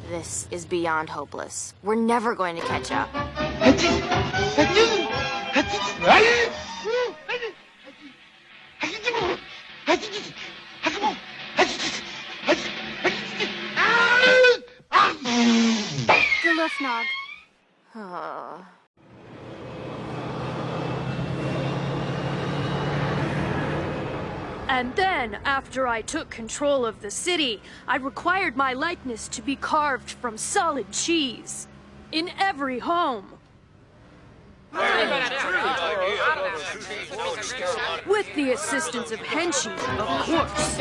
This is beyond hopeless. We're never going to catch up. Galufnog. And then, after I took control of the city, I required my likeness to be carved from solid cheese. In every home. With the assistance of Henchy, of course.